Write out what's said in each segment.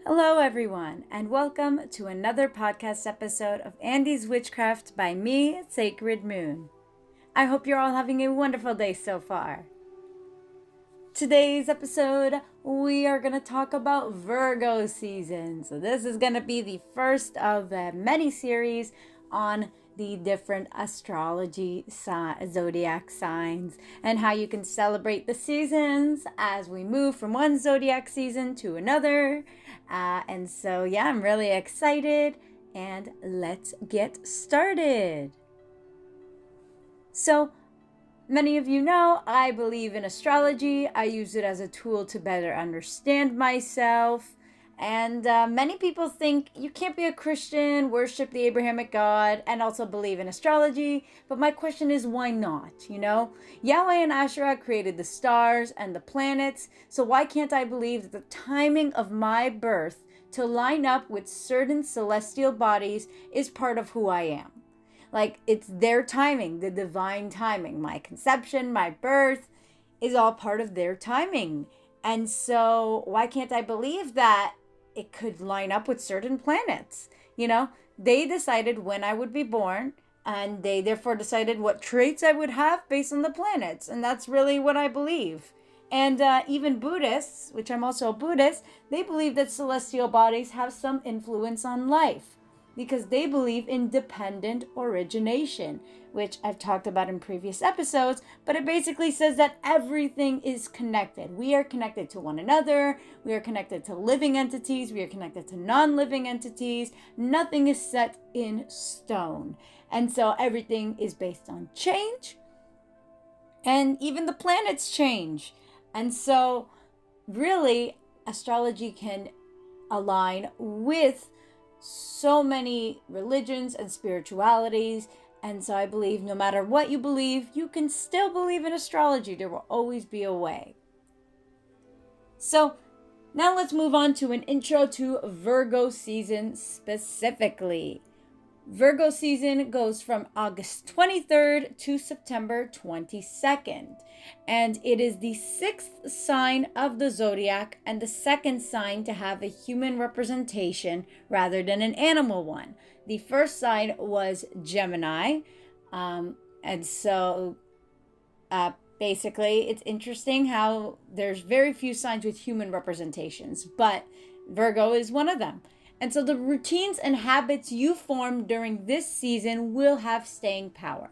Hello, everyone, and welcome to another podcast episode of Andy's Witchcraft by me, Sacred Moon. I hope you're all having a wonderful day so far. Today's episode, we are going to talk about Virgo season. So this is going to be the first of the many series on the different astrology zodiac signs and how you can celebrate the seasons as we move from one zodiac season to another. I'm really excited, and let's get started. So, many of you know I believe in astrology. I use it as a tool to better understand myself. And many people think you can't be a Christian, worship the Abrahamic God, and also believe in astrology. But my question is, why not? Yahweh and Asherah created the stars and the planets. So why can't I believe that the timing of my birth to line up with certain celestial bodies is part of who I am? Like, it's their timing, the divine timing. My conception, my birth is all part of their timing. And so why can't I believe that it could line up with certain planets? They decided when I would be born, and they therefore decided what traits I would have based on the planets. And that's really what I believe. And even Buddhists, which I'm also a Buddhist, they believe that celestial bodies have some influence on life, because they believe in dependent origination, which I've talked about in previous episodes, but it basically says that everything is connected. We are connected to one another. We are connected to living entities. We are connected to non-living entities. Nothing is set in stone. And so everything is based on change. And even the planets change. And so really, astrology can align with so many religions and spiritualities. And so I believe no matter what you believe, you can still believe in astrology. There will always be a way. So now let's move on to an intro to Virgo season specifically. Virgo season goes from August 23rd to September 22nd. And it is the sixth sign of the zodiac and the second sign to have a human representation rather than an animal one. The first sign was Gemini. Basically, it's interesting how there's very few signs with human representations, but Virgo is one of them. And so the routines and habits you form during this season will have staying power.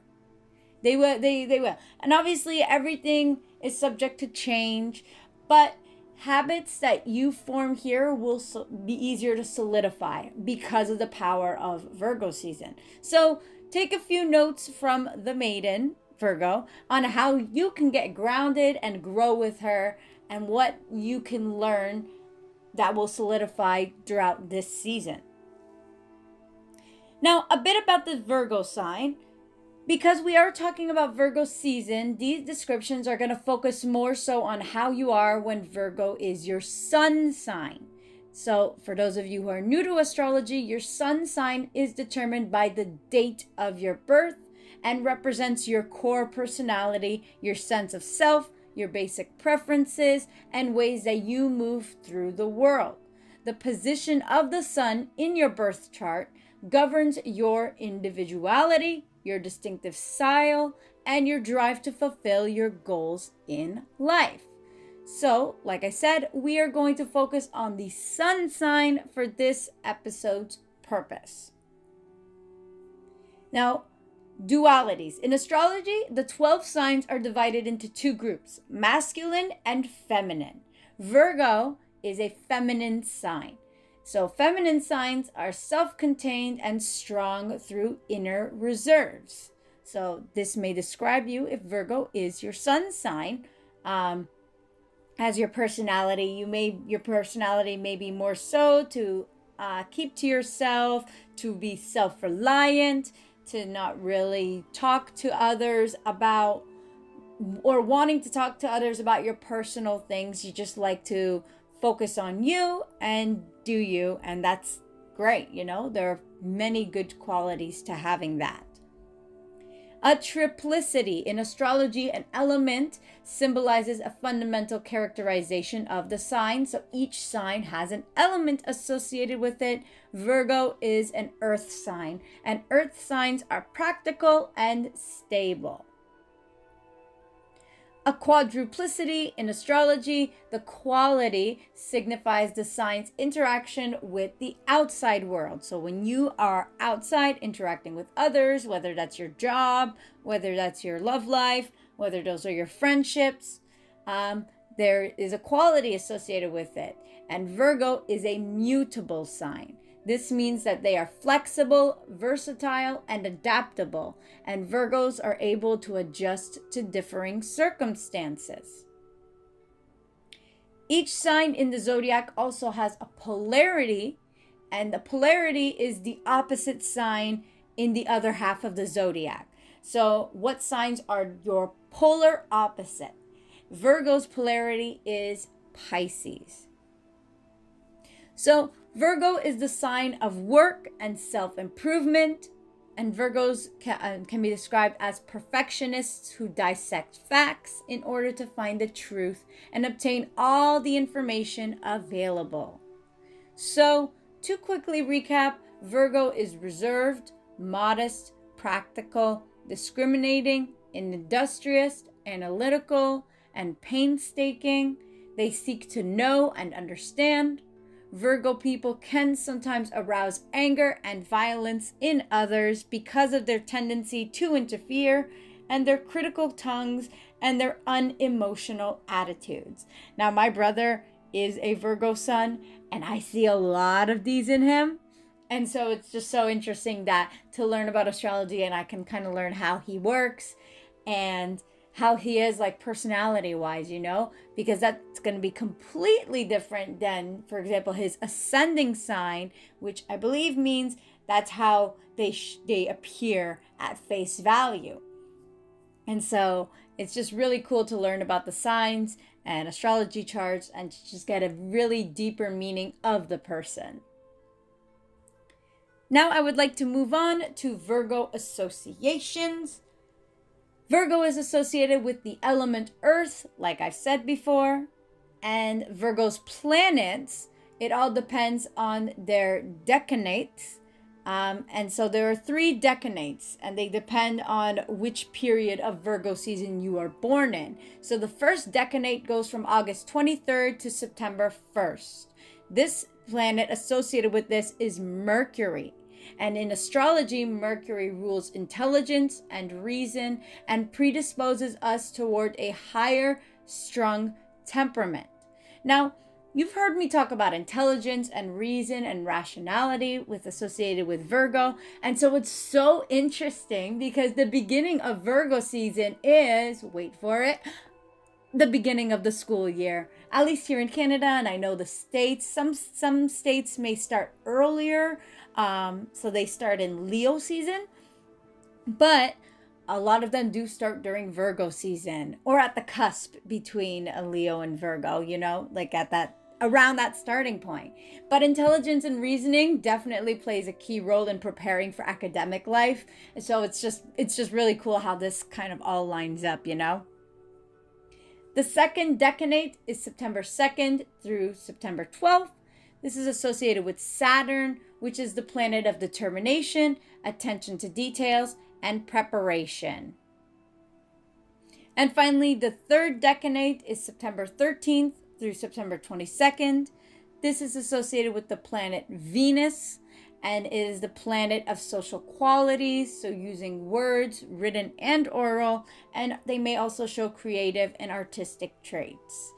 They will. And obviously everything is subject to change, but habits that you form here will be easier to solidify because of the power of Virgo season. So take a few notes from the maiden, Virgo, on how you can get grounded and grow with her and what you can learn that will solidify throughout this season. Now, a bit about the Virgo sign. Because we are talking about Virgo season, these descriptions are going to focus more so on how you are when Virgo is your sun sign. So for those of you who are new to astrology, your sun sign is determined by the date of your birth and represents your core personality, your sense of self, your basic preferences, and ways that you move through the world. The position of the sun in your birth chart governs your individuality, your distinctive style, and your drive to fulfill your goals in life. So, like I said, we are going to focus on the sun sign for this episode's purpose. Now, dualities. In astrology, the 12 signs are divided into two groups, masculine and feminine. Virgo is a feminine sign. So feminine signs are self-contained and strong through inner reserves. So this may describe you if Virgo is your sun sign. As your personality, your personality may be more so to keep to yourself, to be self-reliant, to not really talk to others about, or wanting to talk to others about your personal things. You just like to focus on you and do you, and that's great. There are many good qualities to having that. A triplicity. In astrology, an element symbolizes a fundamental characterization of the sign. So each sign has an element associated with it. Virgo is an earth sign, and earth signs are practical and stable. A quadruplicity. In astrology, the quality signifies the sign's interaction with the outside world. So when you are outside interacting with others, whether that's your job, whether that's your love life, whether those are your friendships, there is a quality associated with it. And Virgo is a mutable sign. This means that they are flexible, versatile, and adaptable, and Virgos are able to adjust to differing circumstances. Each sign in the zodiac also has a polarity, and the polarity is the opposite sign in the other half of the zodiac. So what signs are your polar opposite? Virgo's polarity is Pisces. So Virgo is the sign of work and self-improvement, and Virgos can be described as perfectionists who dissect facts in order to find the truth and obtain all the information available. So, to quickly recap, Virgo is reserved, modest, practical, discriminating, industrious, analytical, and painstaking. They seek to know and understand. Virgo people can sometimes arouse anger and violence in others because of their tendency to interfere and their critical tongues and their unemotional attitudes. Now, my brother is a Virgo sun, and I see a lot of these in him. And so it's just so interesting that to learn about astrology, and I can kind of learn how he works and how he is like personality wise, because that's going to be completely different than, for example, his ascending sign, which I believe means that's how they appear at face value. And so it's just really cool to learn about the signs and astrology charts and to just get a really deeper meaning of the person. Now I would like to move on to Virgo associations. Virgo is associated with the element Earth, like I've said before, and Virgo's planets, it all depends on their decanates. And so there are 3 decanates, and they depend on which period of Virgo season you are born in. So the first decanate goes from August 23rd to September 1st. This planet associated with this is Mercury. And in astrology, Mercury rules intelligence and reason and predisposes us toward a higher strung temperament. Now, you've heard me talk about intelligence and reason and rationality associated with Virgo. And so it's so interesting because the beginning of Virgo season is, wait for it, the beginning of the school year. At least here in Canada, and I know the States, some states may start earlier. So they start in Leo season, but a lot of them do start during Virgo season or at the cusp between a Leo and Virgo, like around that starting point. But intelligence and reasoning definitely plays a key role in preparing for academic life. And so it's just really cool how this kind of all lines up, The second decanate is September 2nd through September 12th. This is associated with Saturn, which is the planet of determination, attention to details, and preparation. And finally, the third decanate is September 13th through September 22nd. This is associated with the planet Venus and is the planet of social qualities, so using words, written and oral, and they may also show creative and artistic traits.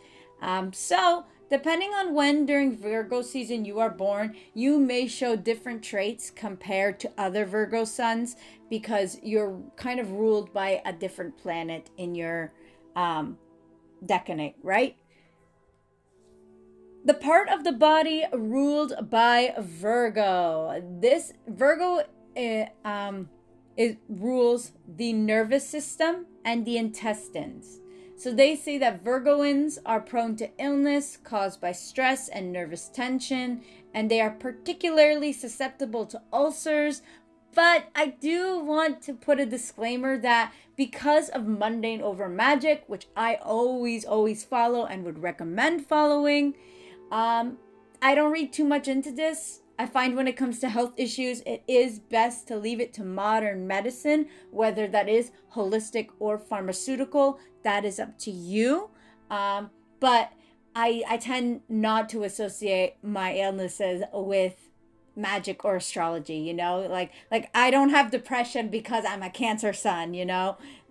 So depending on when during Virgo season you are born, you may show different traits compared to other Virgo suns because you're kind of ruled by a different planet in your decanate, right? The part of the body ruled by Virgo. This Virgo it rules the nervous system and the intestines. So they say that Virgoans are prone to illness caused by stress and nervous tension, and they are particularly susceptible to ulcers, But I do want to put a disclaimer that because of mundane over magic, which I always follow and would recommend following, I don't read too much into this. I find when it comes to health issues, it is best to leave it to modern medicine, whether that is holistic or pharmaceutical. That is up to you. But I tend not to associate my illnesses with magic or astrology, like I don't have depression because I'm a Cancer sun,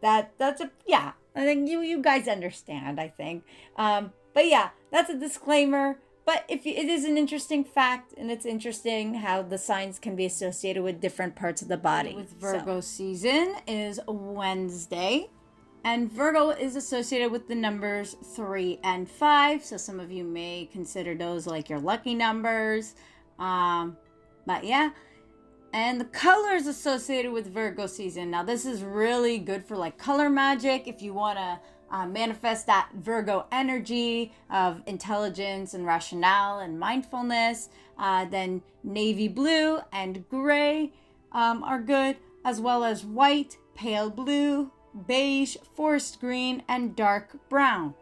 that's I think you guys understand, I think. But yeah, that's a disclaimer. But it is an interesting fact, and it's interesting how the signs can be associated with different parts of the body. With Virgo season is Wednesday, and Virgo is associated with the numbers 3 and 5. So some of you may consider those like your lucky numbers. But yeah, and the colors associated with Virgo season. Now, this is really good for like color magic if you want to manifest that Virgo energy of intelligence and rationale and mindfulness. Then navy blue and gray are good, as well as white, pale blue, beige, forest green, and dark brown.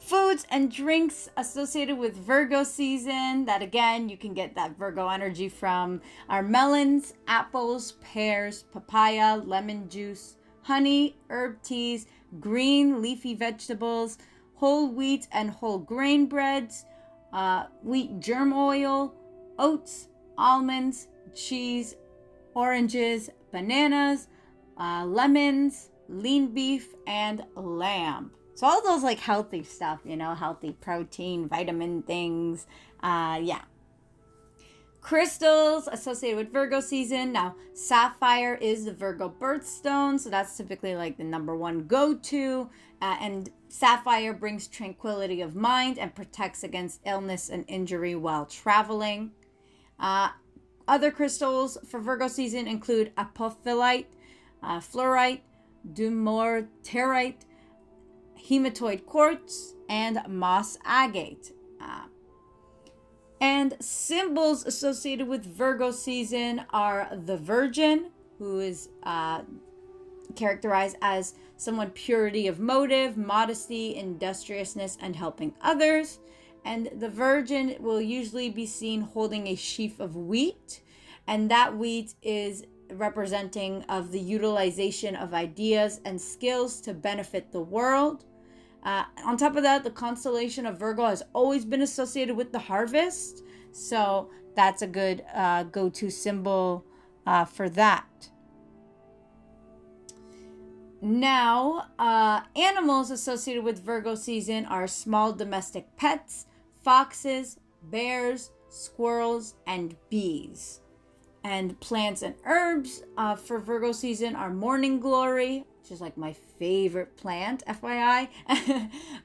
Foods and drinks associated with Virgo season, that again, you can get that Virgo energy from, are melons, apples, pears, papaya, lemon juice, honey, herb teas, green leafy vegetables, whole wheat and whole grain breads, wheat germ oil, oats, almonds, cheese, oranges, bananas, lemons, lean beef, and lamb. So all those like healthy stuff, healthy protein, vitamin things. Yeah. Crystals associated with Virgo season. Now, sapphire is the Virgo birthstone, so that's typically like the number one go-to. And sapphire brings tranquility of mind and protects against illness and injury while traveling. Other crystals for Virgo season include apophyllite, fluorite, dumortierite, hematoid quartz, and moss agate. And symbols associated with Virgo season are the Virgin, who is characterized as someone purity of motive, modesty, industriousness, and helping others. And the Virgin will usually be seen holding a sheaf of wheat, and that wheat is representing of the utilization of ideas and skills to benefit the world. On top of that, the constellation of Virgo has always been associated with the harvest. So that's a good go-to symbol for that. Now, animals associated with Virgo season are small domestic pets, foxes, bears, squirrels, and bees. And plants and herbs for Virgo season are morning glory, which is like my favorite plant, FYI.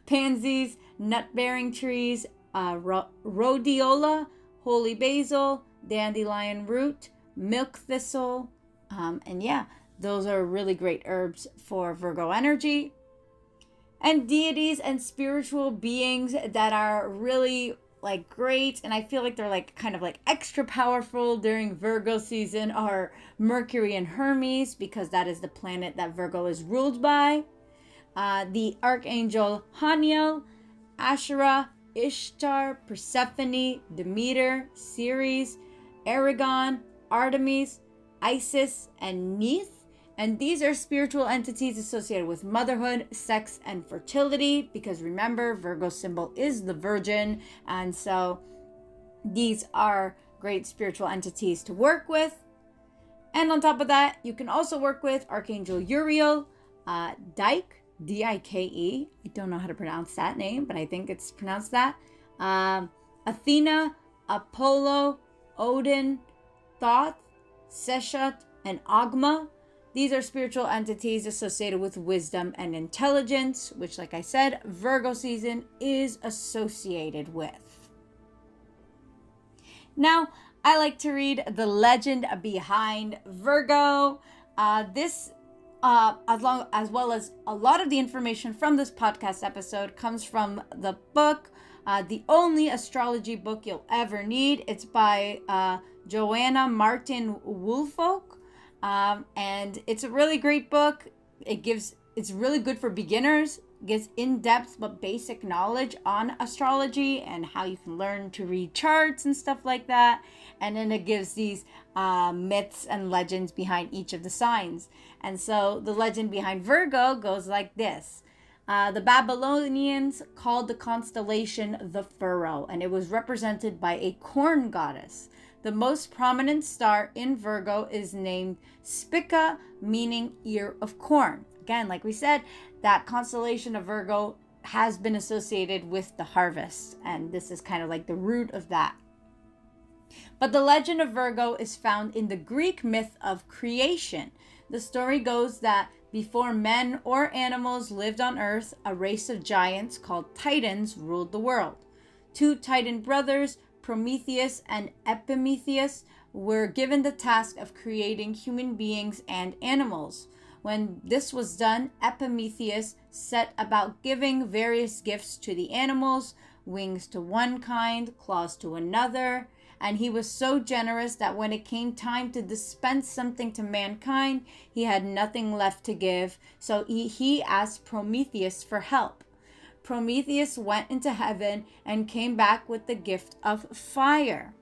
Pansies, nut-bearing trees, rhodiola, holy basil, dandelion root, milk thistle. And yeah, those are really great herbs for Virgo energy. And deities and spiritual beings that are really like great, and I feel like they're like kind of like extra powerful during Virgo season, are Mercury and Hermes, because that is the planet that Virgo is ruled by. The archangel Haniel, Asherah, Ishtar, Persephone, Demeter, Ceres, Aragon, Artemis, Isis, and Neith. And these are spiritual entities associated with motherhood, sex, and fertility, because remember, Virgo symbol is the Virgin. And so these are great spiritual entities to work with. And on top of that, you can also work with Archangel Uriel, Dike, D-I-K-E. I don't know how to pronounce that name, but I think it's pronounced that. Athena, Apollo, Odin, Thoth, Seshat, and Agma. These are spiritual entities associated with wisdom and intelligence, which, like I said, Virgo season is associated with. Now, I like to read the legend behind Virgo. This, as well as a lot of the information from this podcast episode, comes from the book, the only astrology book you'll ever need. It's by Joanna Martine Woolfolk. And it's a really great book. It's really good for beginners. It gives in-depth but basic knowledge on astrology and how you can learn to read charts and stuff like that. And then it gives these myths and legends behind each of the signs. And so the legend behind Virgo goes like this. The Babylonians called the constellation the Furrow, and it was represented by a corn goddess. The most prominent star in Virgo is named Spica, meaning ear of corn. Again, like we said, that constellation of Virgo has been associated with the harvest, and this is kind of like the root of that. But the legend of Virgo is found in the Greek myth of creation. The story goes that before men or animals lived on Earth, a race of giants called Titans ruled the world. Two Titan brothers, Prometheus and Epimetheus, were given the task of creating human beings and animals. When this was done, Epimetheus set about giving various gifts to the animals, wings to one kind, claws to another, and he was so generous that when it came time to dispense something to mankind, he had nothing left to give, so he asked Prometheus for help. Prometheus went into heaven and came back with the gift of fire.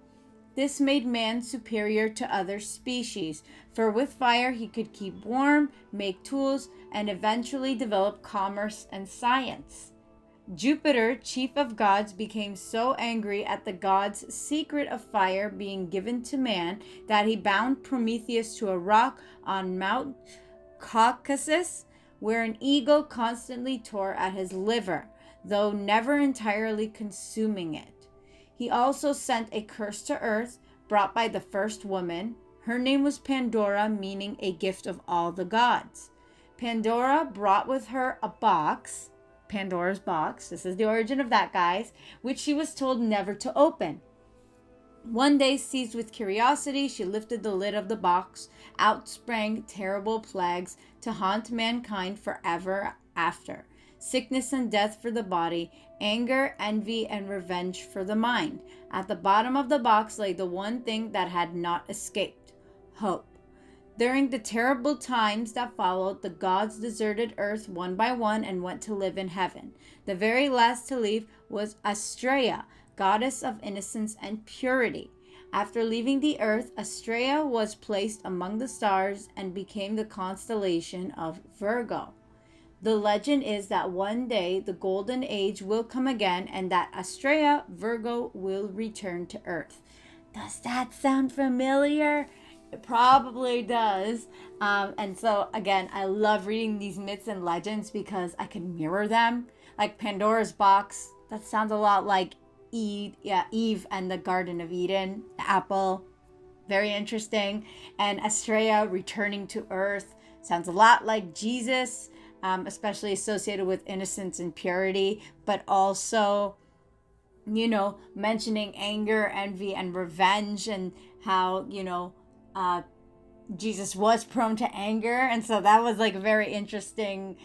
This made man superior to other species, for with fire he could keep warm, make tools, and eventually develop commerce and science. Jupiter, chief of gods, became so angry at the god's secret of fire being given to man that he bound Prometheus to a rock on Mount Caucasus, where an eagle constantly tore at his liver, though never entirely consuming it. He also sent a curse to earth, brought by the first woman. Her name was Pandora, meaning a gift of all the gods. Pandora brought with her a box, Pandora's box, this is the origin of that, guys, which she was told never to open. One day, seized with curiosity, she lifted the lid of the box. Out sprang terrible plagues to haunt mankind forever after. Sickness and death for the body, anger, envy, and revenge for the mind. At the bottom of the box lay the one thing that had not escaped: hope. During the terrible times that followed, the gods deserted earth one by one and went to live in heaven. The very last to leave was Astraea, goddess of innocence and purity. After leaving the earth, Astraea was placed among the stars and became the constellation of Virgo. The legend is that one day the golden age will come again and that Astraea, Virgo, will return to earth. Does that sound familiar? It probably does. And so, again, I love reading these myths and legends because I can mirror them. Like Pandora's box, that sounds a lot like Eve and the Garden of Eden, the apple. Very interesting. And Astraea returning to earth sounds a lot like Jesus, especially associated with innocence and purity, but also, mentioning anger, envy, and revenge, and how, Jesus was prone to anger, and so that was like a very interesting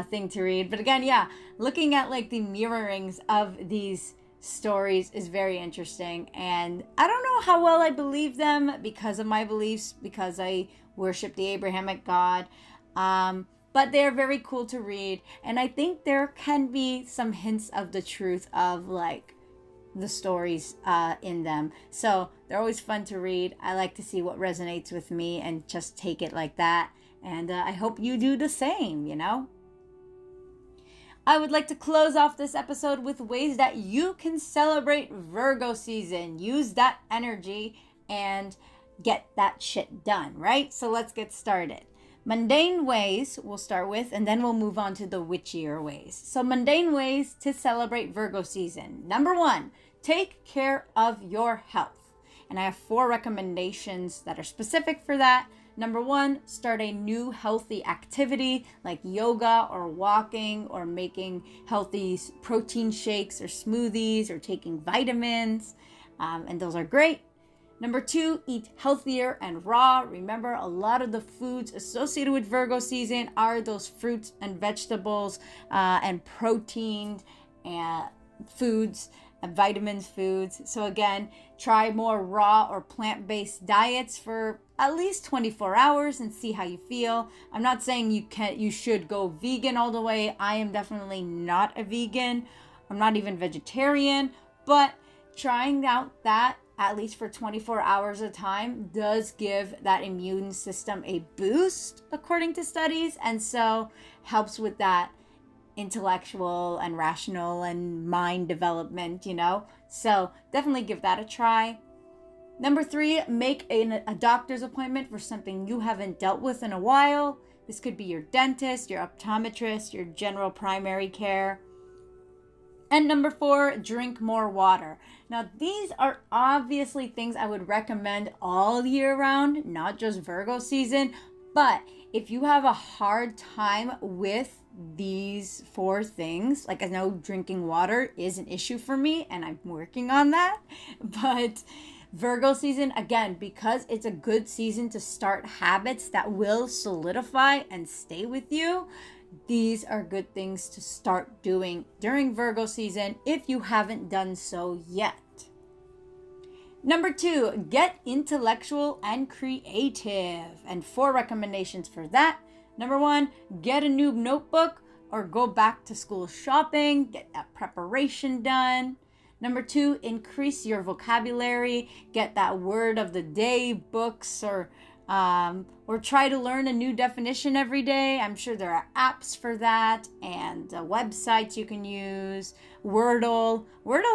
thing to read. But again, looking at like the mirrorings of these stories is very interesting, and I don't know how well I believe them because of my beliefs, because I worship the Abrahamic God, but they're very cool to read, and I think there can be some hints of the truth of like the stories in them. So they're always fun to read. I like to see what resonates with me and just take it like that. And I hope you do the same, I would like to close off this episode with ways that you can celebrate Virgo season. Use that energy and get that shit done, right? So let's get started. Mundane ways we'll start with, and then we'll move on to the witchier ways. So mundane ways to celebrate Virgo season. Number 1, take care of your health. And I have 4 recommendations that are specific for that. Number 1, start a new healthy activity like yoga or walking or making healthy protein shakes or smoothies or taking vitamins. And those are great. Number 2, eat healthier and raw. Remember, a lot of the foods associated with Virgo season are those fruits and vegetables and protein foods. and vitamins foods. So again, try more raw or plant-based diets for at least 24 hours and see how you feel. I'm not saying you should go vegan all the way. I am definitely not a vegan. I'm not even vegetarian, but trying out that at least for 24 hours at a time does give that immune system a boost, according to studies, and so helps with that intellectual and rational and mind development, So definitely give that a try. Number 3, make a doctor's appointment for something you haven't dealt with in a while. This could be your dentist, your optometrist, your general primary care. And number 4, drink more water. Now, these are obviously things I would recommend all year round, not just Virgo season. But if you have a hard time with these 4 things, like I know drinking water is an issue for me and I'm working on that. But Virgo season, again, because it's a good season to start habits that will solidify and stay with you, these are good things to start doing during Virgo season if you haven't done so yet. Number 2, get intellectual and creative. And 4 recommendations for that. Number 1, get a new notebook or go back to school shopping, get that preparation done. Number 2, increase your vocabulary, get that word of the day books or try to learn a new definition every day. I'm sure there are apps for that and websites you can use. Wordle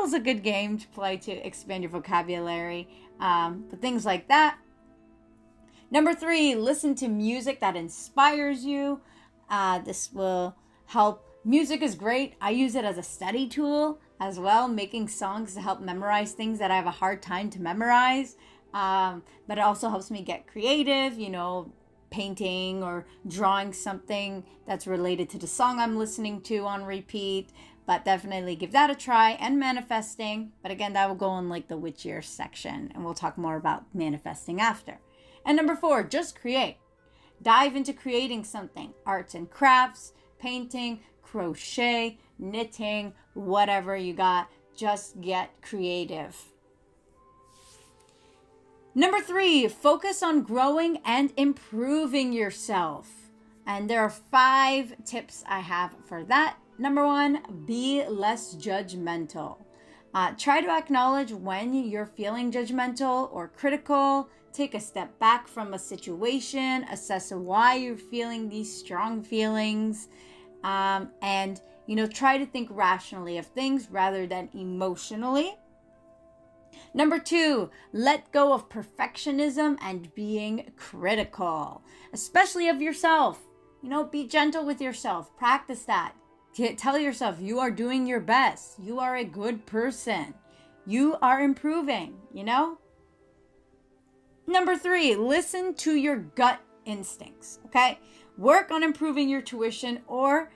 is a good game to play to expand your vocabulary, but things like that. Number 3, listen to music that inspires you. This will help. Music is great. I use it as a study tool as well, making songs to help memorize things that I have a hard time to memorize. But it also helps me get creative, painting or drawing something that's related to the song I'm listening to on repeat. But definitely give that a try, and manifesting. But again, that will go in like the witch year section, and we'll talk more about manifesting after. And number 4, just create. Dive into creating something. Arts and crafts, painting, crochet, knitting, whatever you got. Just get creative. Number 3, focus on growing and improving yourself. And there are 5 tips I have for that. Number 1, be less judgmental. Try to acknowledge when you're feeling judgmental or critical. Take a step back from a situation, assess why you're feeling these strong feelings, and try to think rationally of things rather than emotionally. Number 2, let go of perfectionism and being critical, especially of yourself. Be gentle with yourself. Practice that. Tell yourself you are doing your best. You are a good person. You are improving, Number 3, listen to your gut instincts, okay? Work on improving your tuition or,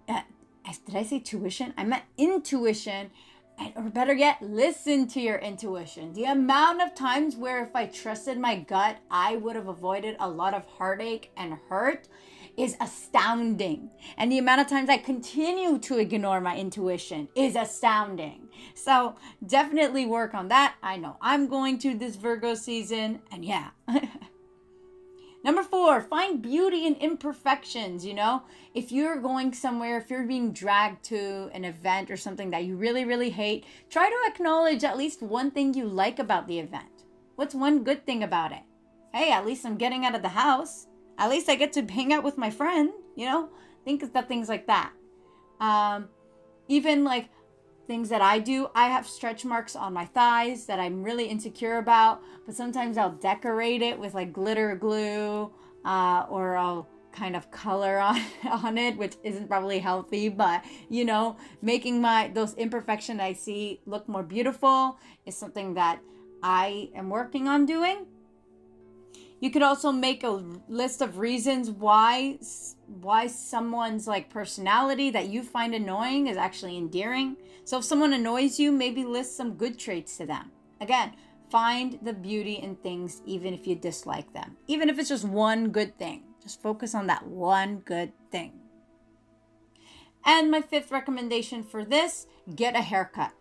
did I say tuition? I meant intuition. Or better yet, listen to your intuition. The amount of times where if I trusted my gut, I would have avoided a lot of heartache and hurt is astounding. And the amount of times I continue to ignore my intuition is astounding. So definitely work on that. I know I'm going to this Virgo season, and yeah. Number 4, find beauty in imperfections, If you're going somewhere, if you're being dragged to an event or something that you really, really hate, try to acknowledge at least one thing you like about the event. What's one good thing about it? Hey, at least I'm getting out of the house. At least I get to hang out with my friend, Think of things like that. Even like things that I do, I have stretch marks on my thighs that I'm really insecure about, but sometimes I'll decorate it with like glitter glue, or I'll kind of color on it, which isn't probably healthy, but making those imperfections I see look more beautiful is something that I am working on doing. You could also make a list of reasons why someone's like personality that you find annoying is actually endearing. So if someone annoys you, maybe list some good traits to them. Again, find the beauty in things even if you dislike them. Even if it's just one good thing. Just focus on that one good thing. And my 5th recommendation for this, get a haircut.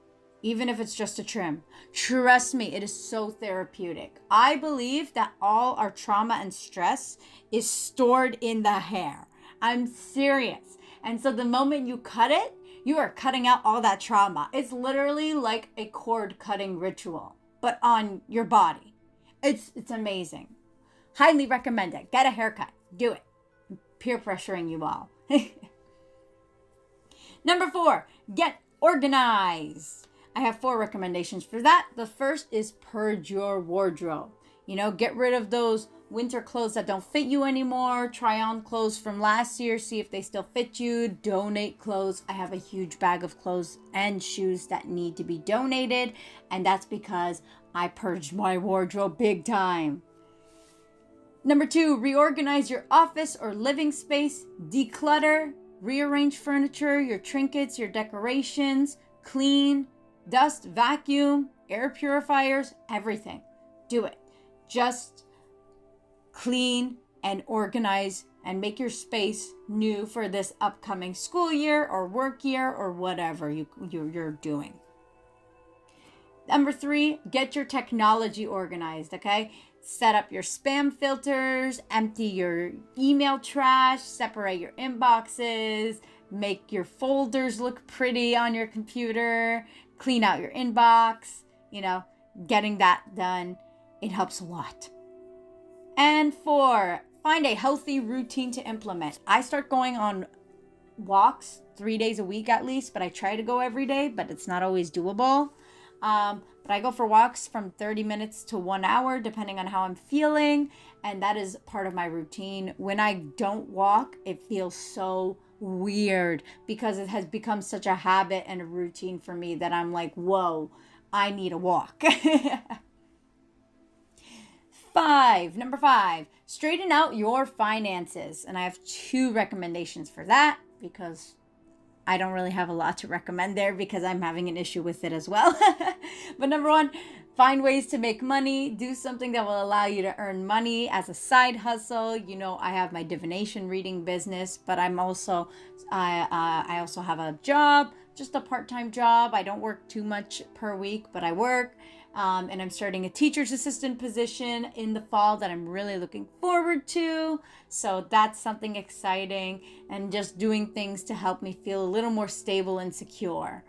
even if it's just a trim. Trust me, it is so therapeutic. I believe that all our trauma and stress is stored in the hair. I'm serious. And so the moment you cut it, you are cutting out all that trauma. It's literally like a cord cutting ritual, but on your body. It's amazing. Highly recommend it. Get a haircut. Do it. I'm peer pressuring you all. Number 4, get organized. I have 4 recommendations for that. The first is purge your wardrobe. Get rid of those winter clothes that don't fit you anymore. Try on clothes from last year, see if they still fit you. Donate clothes. I have a huge bag of clothes and shoes that need to be donated, and that's because I purged my wardrobe big time. Number 2, reorganize your office or living space. Declutter, rearrange furniture, your trinkets, your decorations, clean, dust, vacuum, air purifiers, everything. Do it. Just clean and organize and make your space new for this upcoming school year or work year or whatever you're doing. Number 3, get your technology organized, okay? Set up your spam filters, empty your email trash, separate your inboxes, make your folders look pretty on your computer, clean out your inbox, getting that done. It helps a lot. And 4, find a healthy routine to implement. I start going on walks 3 days a week at least, but I try to go every day, but it's not always doable. But I go for walks from 30 minutes to 1 hour, depending on how I'm feeling. And that is part of my routine. When I don't walk, it feels so weird because it has become such a habit and a routine for me that I'm like, whoa, I need a walk. Number 5, straighten out your finances. And I have 2 recommendations for that because I don't really have a lot to recommend there because I'm having an issue with it as well. But number 1, find ways to make money. Do something that will allow you to earn money as a side hustle. I have my divination reading business, but I also have a job, just a part-time job. I don't work too much per week, but I work. And I'm starting a teacher's assistant position in the fall that I'm really looking forward to. So that's something exciting, and just doing things to help me feel a little more stable and secure.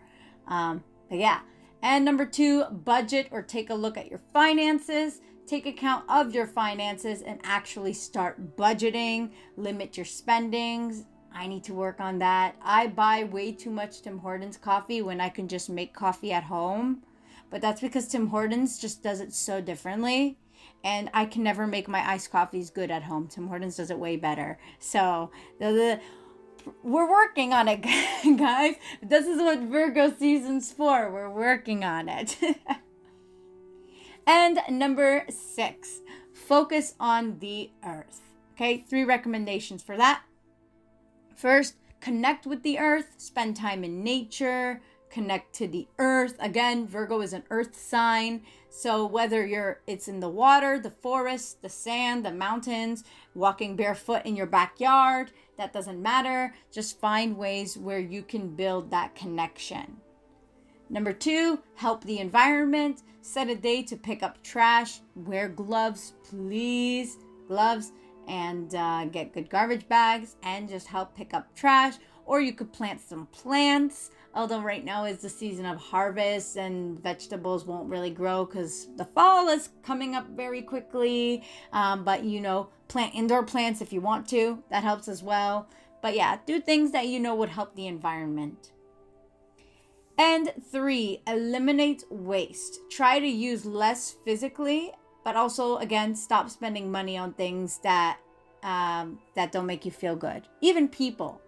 But yeah. And number 2, budget or take a look at your finances. Take account of your finances and actually start budgeting. Limit your spendings. I need to work on that. I buy way too much Tim Hortons coffee when I can just make coffee at home. But that's because Tim Hortons just does it so differently. And I can never make my iced coffees good at home. Tim Hortons does it way better. So we're working on it, guys. This is what Virgo season's for. We're working on it. And number 6, focus on the earth. Okay, 3 recommendations for that. First, connect with the earth. Spend time in nature. Connect to the earth. Again, Virgo is an earth sign. So whether it's in the water, the forest, the sand, the mountains, walking barefoot in your backyard, that doesn't matter. Just find ways where you can build that connection. Number 2, help the environment. Set a day to pick up trash. Wear gloves, please. Gloves. And get good garbage bags and just help pick up trash. Or you could plant some plants. Although right now is the season of harvest and vegetables won't really grow because the fall is coming up very quickly. But plant indoor plants if you want to. That helps as well. But yeah, do things that would help the environment. And 3, eliminate waste. Try to use less physically, but also, again, stop spending money on things that don't make you feel good. Even people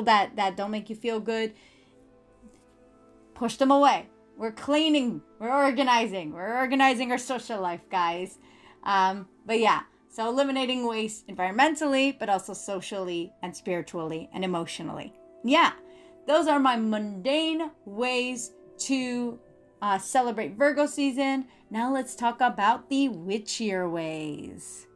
that don't make you feel good, push them away. We're cleaning, we're organizing our social life, guys. But yeah, so eliminating waste environmentally, but also socially and spiritually and emotionally. Yeah, those are my mundane ways to celebrate Virgo season. Now let's talk about the witchier ways.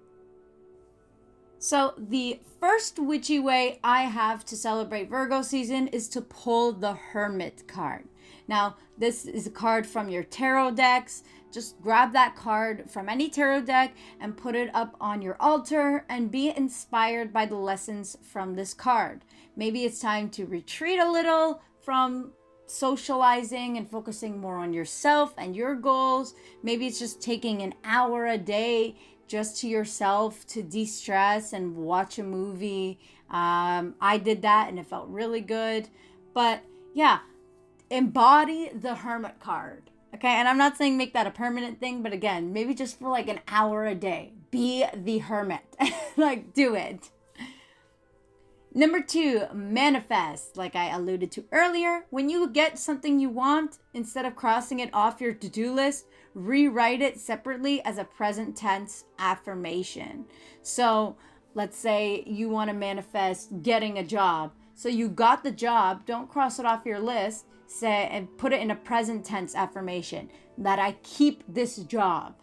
So the first witchy way I have to celebrate Virgo season is to pull the Hermit card. Now, this is a card from your tarot decks. Just grab that card from any tarot deck and put it up on your altar and be inspired by the lessons from this card. Maybe it's time to retreat a little from socializing and focusing more on yourself and your goals. Maybe it's just taking an hour a day just to yourself to de-stress and watch a movie. I did that and it felt really good. But yeah, embody the hermit card. Okay, and I'm not saying make that a permanent thing, but again, maybe just for like an hour a day, be the hermit. Like, do it. Number 2, manifest. Like I alluded to earlier, when you get something you want, instead of crossing it off your to-do list, rewrite it separately as a present tense affirmation. So let's say you want to manifest getting a job. So you got the job, don't cross it off your list. Say and put it in a present tense affirmation that I keep this job.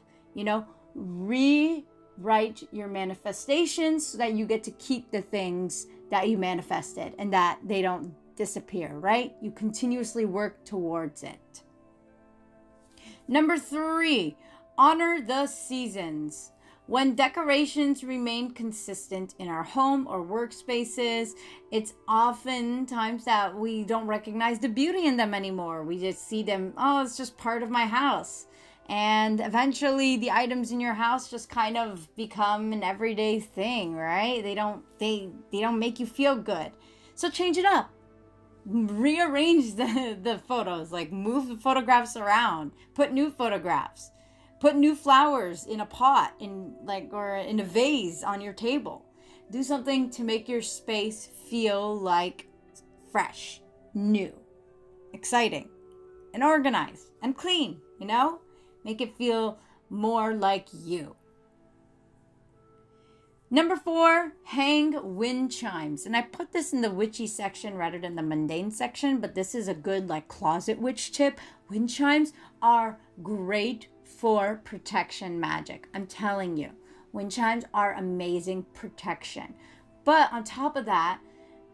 Rewrite your manifestations so that you get to keep the things that you manifested and that they don't disappear, right? You continuously work towards it. Number 3, honor the seasons. When decorations remain consistent in our home or workspaces, it's often times that we don't recognize the beauty in them anymore. We just see them, oh, it's just part of my house. And eventually the items in your house just kind of become an everyday thing, right? They don't make you feel good. So change it up. Rearrange the photos, like move the photographs around, put new photographs. Put new flowers in a pot, or in a vase on your table. Do something to make your space feel like fresh, new, exciting, and organized and clean, Make it feel more like you. Number 4, hang wind chimes. And I put this in the witchy section rather than the mundane section, but this is a good closet witch tip. Wind chimes are great for protection magic. I'm telling you, wind chimes are amazing protection. But on top of that,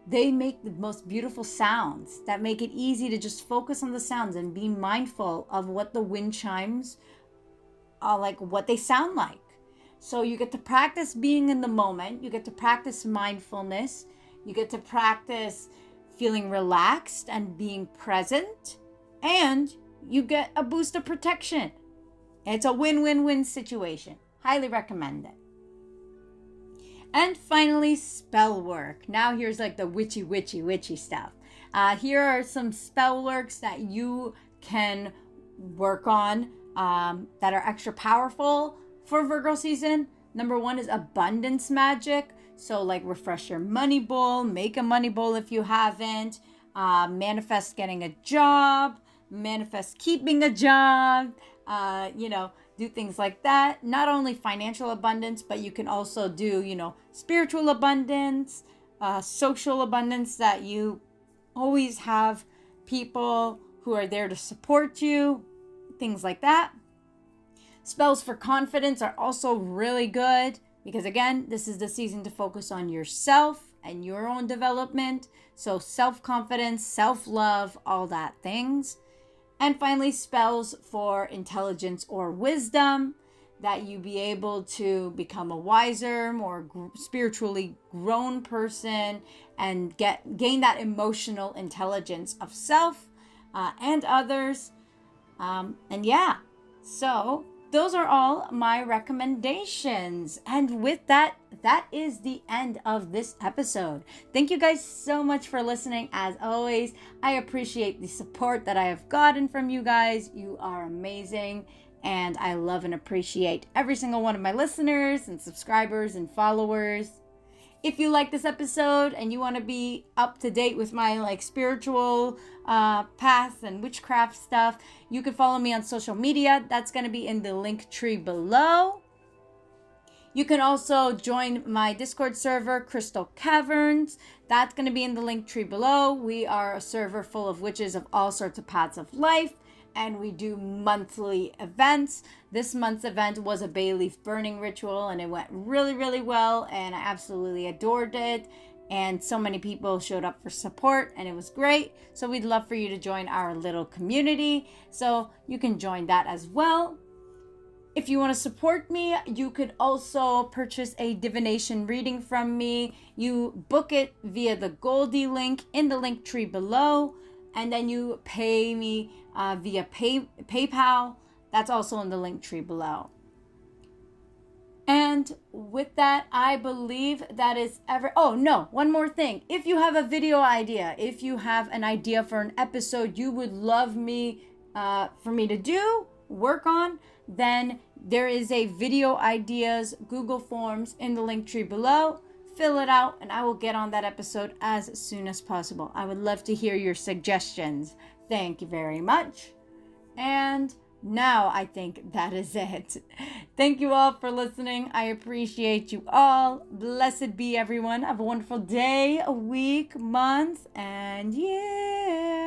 they make the most beautiful sounds that make it easy to just focus on the sounds and be mindful of what the wind chimes are, what they sound like. So you get to practice being in the moment. You get to practice mindfulness. You get to practice feeling relaxed and being present. And you get a boost of protection. It's a win-win-win situation. Highly recommend it. And finally, spell work. Now here's the witchy stuff. Here are some spell works that you can work on that are extra powerful for Virgo season. Number 1 is abundance magic. So refresh your money bowl, make a money bowl if you haven't, manifest getting a job, manifest keeping a job, do things like that. Not only financial abundance, but you can also do, spiritual abundance, social abundance, that you always have people who are there to support you, things like that. Spells for confidence are also really good because, again, this is the season to focus on yourself and your own development. So self-confidence, self-love, all that things. And finally, spells for intelligence or wisdom, that you be able to become a wiser, more spiritually grown person and gain that emotional intelligence of self and others. So those are all my recommendations. And with that, that is the end of this episode. Thank you guys so much for listening. As always, I appreciate the support that I have gotten from you guys. You are amazing. And I love and appreciate every single one of my listeners and subscribers and followers. If you like this episode and you want to be up to date with my spiritual path and witchcraft stuff, you can follow me on social media. That's going to be in the link tree below. You can also join my Discord server, Crystal Caverns. That's going to be in the link tree below. We are a server full of witches of all sorts of paths of life, and we do monthly events. This month's event was a bay leaf burning ritual, and it went really, really well, and I absolutely adored it. And so many people showed up for support, and it was great. So we'd love for you to join our little community. So you can join that as well. If you want to support me, you could also purchase a divination reading from me. You book it via the Goldie link in the link tree below, and then you pay me via PayPal. That's also in the link tree below. And with that, I believe that is oh no, one more thing. If you have a video idea, if you have an idea for an episode you would love me for me to work on, then there is a video ideas Google Forms in the link tree below. Fill it out and I will get on that episode as soon as possible. I would love to hear your suggestions. Thank you very much. And now I think that is it. Thank you all for listening. I appreciate you all. Blessed be everyone. Have a wonderful day, a week, month, and yeah.